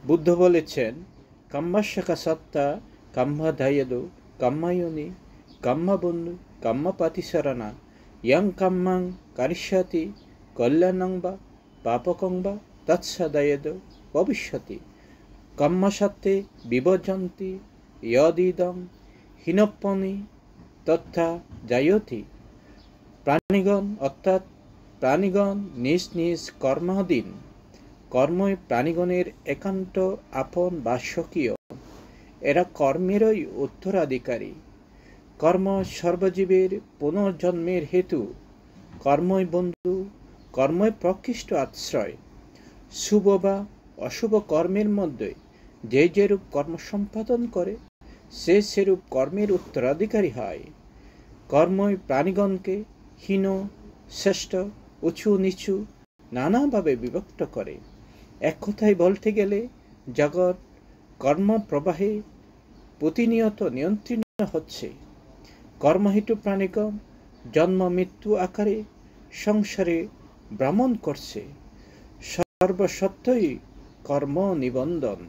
বুদ্ধ বলেছেন, কাম্মাশকা সত্তা কাম্মাধায়েদো কাম্মায়নি কাম্মাবন্ধু কাম্মাপাতিসরণা ইয়াং কাম্মাং কারিষ্যতি কল্যাণং বা পাপকং বা তৎসদায়েদ ভবিষ্যতি কাম্মাসত্তে বিভজন্তি ইয়দিদং হীনপ্পনি তথা জায়তি। প্রাণীগণ অর্থাৎ প্রাণীগণ নিজ নিজ কর্মাধীন। কর্মই প্রাণীগণের একান্ত আপন বা স্বকীয়। এরা কর্মেরই উত্তরাধিকারী। কর্ম সর্বজীবের পুনর্জন্মের হেতু। কর্মই বন্ধু, কর্মই প্রকৃষ্ট আশ্রয়। শুভ বা অশুভ কর্মের মধ্যে যে যেরূপ কর্ম সম্পাদন করে সে সেরূপ কর্মের উত্তরাধিকারী হয়। কর্মই প্রাণীগণকে হীন, শ্রেষ্ঠ, উঁচু নিচু নানাভাবে বিভক্ত করে। এক কথায় বলতে গেলে জগৎ কর্মপ্রবাহে প্রতিনিয়ত নিয়ন্ত্রিত হচ্ছে। কর্মহেতু প্রাণীগণ জন্ম মৃত্যু আকারে সংসারে ভ্রমণ করছে। সর্বসত্ত্বই কর্ম নিবন্ধন।